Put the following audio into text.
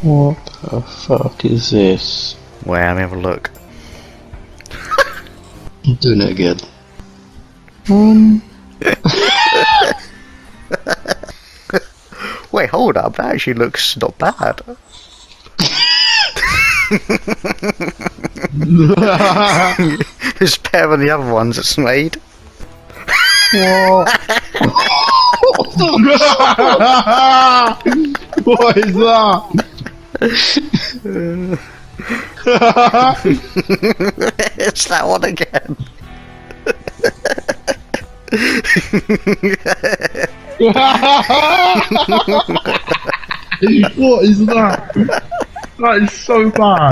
What the fuck is this? Wait, let me have a look. I'm doing it again. Wait, hold up, that actually looks not bad. It's better than the other ones it's made. What? What is that? It's that one again. What is that? That is so bad.